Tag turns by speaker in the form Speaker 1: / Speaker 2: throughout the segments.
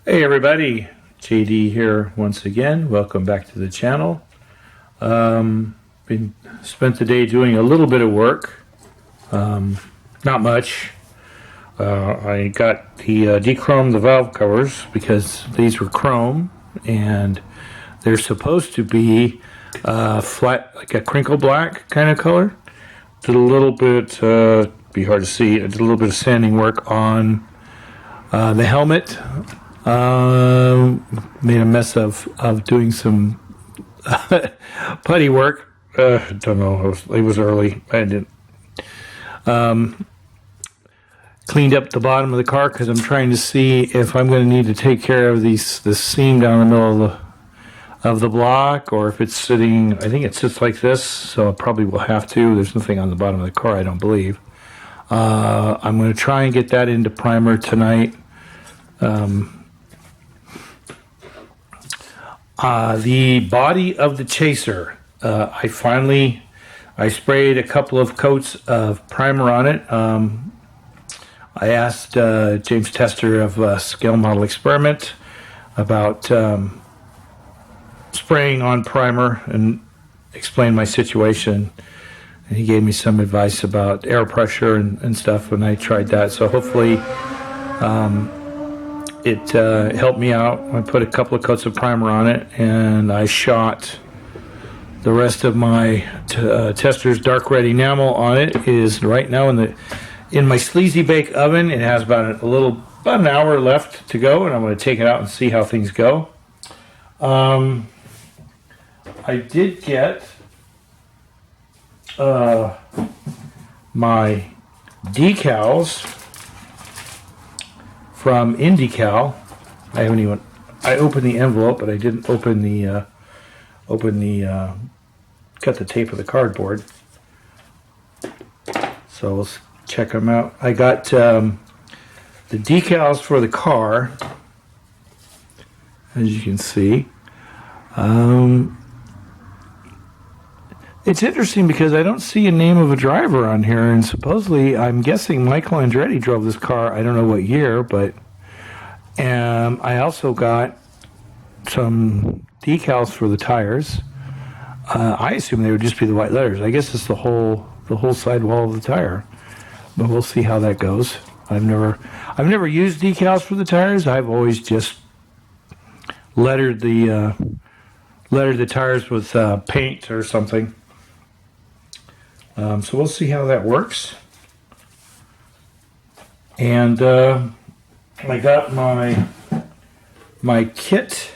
Speaker 1: Hey everybody, JD here once again. Welcome back to the channel. Spent the day doing a little bit of work, not much. I got the dechromed the valve covers because these were chrome and they're supposed to be flat, like a crinkle black kind of color. Did a little bit, be hard to see. I did a little bit of sanding work on the helmet. Made a mess of doing some putty work. Don't know, it was early. I didn't. Cleaned up the bottom of the car because I'm trying to see if I'm going to need to take care of this seam down the middle of the block, or if it's sitting. I think it sits like this, so I probably will have to. There's nothing on the bottom of the car, I don't believe. I'm going to try and get that into primer tonight. The body of the chaser, I sprayed a couple of coats of primer on it. I asked James Tester of Scale Model Experiment about spraying on primer and explained my situation. And he gave me some advice about air pressure and stuff, and I tried that. So hopefully it helped me out. I put a couple of coats of primer on it, and I shot the rest of my Tester's dark red enamel on it. It is right now in my sleazy bake oven. It has about an hour left to go, and I'm going to take it out and see how things go. I did get my decals from IndyCal. I opened the envelope, but I didn't open cut the tape of the cardboard. So let's check them out. I got the decals for the car, as you can see. It's interesting because I don't see a name of a driver on here, and supposedly I'm guessing Michael Andretti drove this car. I don't know what year, but I also got some decals for the tires. I assume they would just be the white letters. I guess it's the whole sidewall of the tire, but we'll see how that goes. I've never used decals for the tires. I've always just lettered the tires with paint or something. So we'll see how that works. And I got my kit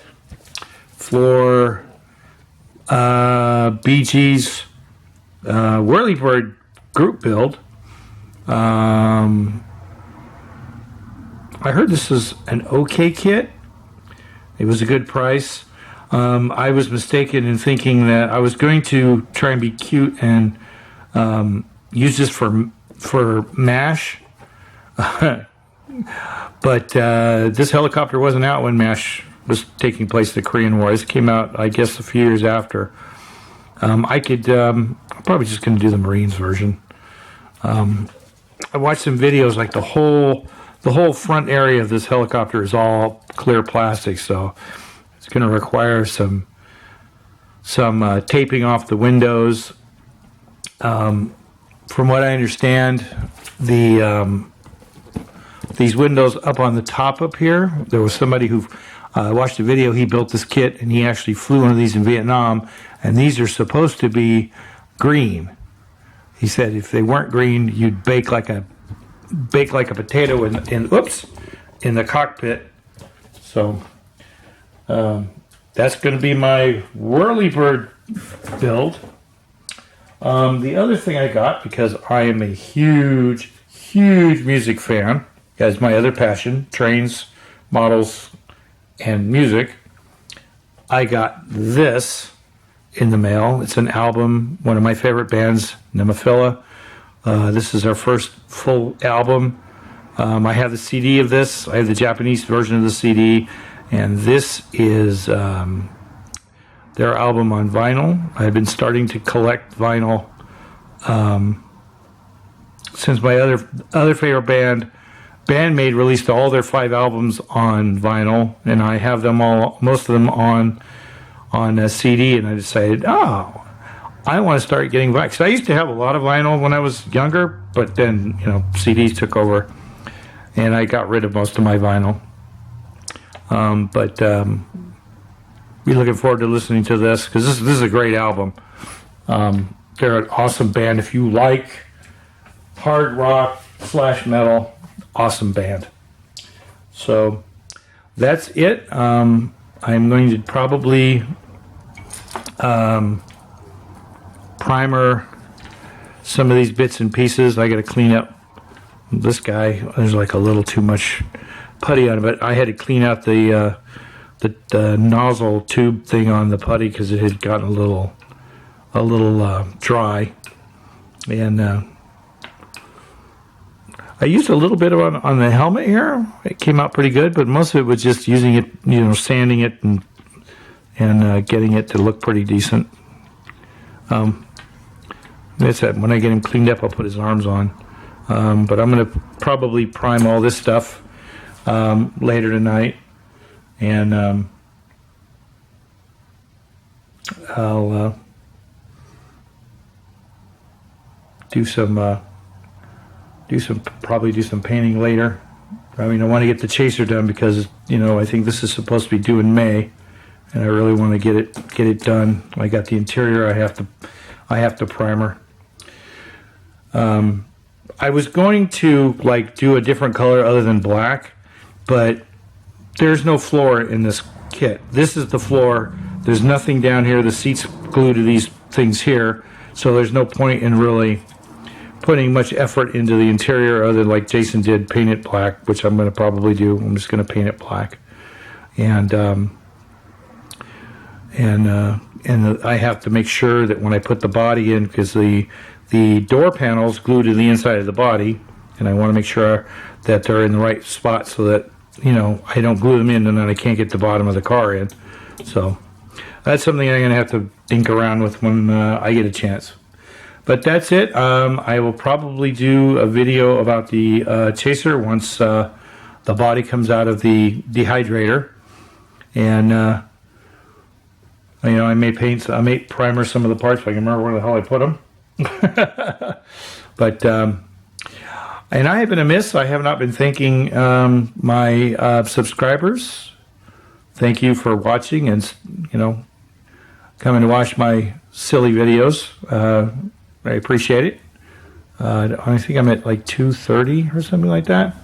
Speaker 1: for BG's Whirlybird group build. I heard this is an okay kit. It was a good price. I was mistaken in thinking that I was going to try and be cute and use this for MASH. But this helicopter wasn't out when MASH was taking place in the Korean War. This came out, I guess, a few years after. I'm probably just going to do the Marines version. I watched some videos, like the whole front area of this helicopter is all clear plastic, so it's going to require some taping off the windows. From what I understand, these windows up on the top up here, there was somebody who watched a video. He built this kit, and he actually flew one of these in Vietnam, and these are supposed to be green. He said if they weren't green, you'd bake like a potato in the cockpit. So that's going to be my Whirlybird build. The other thing I got, because I am a huge music fan, as my other passion, trains, models, and music, I got this in the mail. It's an album, one of my favorite bands, Nemophila. This is our first full album. I have the CD of this. I have the Japanese version of the CD, and this is their album on vinyl. I've been starting to collect vinyl since my other favorite band Bandmate released all their 5 albums on vinyl, and I have them all, most of them on a CD, and I decided, oh, I want to start getting vinyl. 'Cause I used to have a lot of vinyl when I was younger, but then, you know, CDs took over, and I got rid of most of my vinyl. Be looking forward to listening to this, because this is a great album. They're an awesome band. If you like hard rock / metal, awesome band. So that's it. I'm going to probably primer some of these bits and pieces. I got to clean up this guy. There's like a little too much putty on it, but I had to clean out the nozzle tube thing on the putty because it had gotten a little dry, and I used a little bit on the helmet here. It came out pretty good, but most of it was just using it, you know, sanding it and getting it to look pretty decent. That's it. When I get him cleaned up, I'll put his arms on. But I'm going to probably prime all this stuff later tonight, and I'll probably do some painting later. I mean, I want to get the chaser done because, you know, I think this is supposed to be due in May, and I really want to get it done. I got the interior. I have to primer. I was going to like do a different color other than black, but there's no floor in this kit. This is the floor. There's nothing down here. The seat's glued to these things here, so there's no point in really putting much effort into the interior other than like Jason did, paint it black, which I'm going to probably do. I'm just going to paint it black, and I have to make sure that when I put the body in, because the door panels glue to the inside of the body, and I want to make sure that they're in the right spot so that, you know, I don't glue them in and then I can't get the bottom of the car in. So that's something I'm going to have to think around with when I get a chance. But that's it. I will probably do a video about the chaser once the body comes out of the dehydrator, and you know, I may primer some of the parts. If I can remember where the hell I put them. But and I have been amiss. I have not been thanking my subscribers. Thank you for watching and, you know, coming to watch my silly videos. I appreciate it. I think I'm at like 230 or something like that.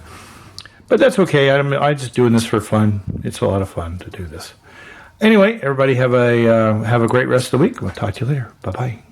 Speaker 1: But that's okay. I'm just doing this for fun. It's a lot of fun to do this. Anyway, everybody have a great rest of the week. We'll talk to you later. Bye-bye.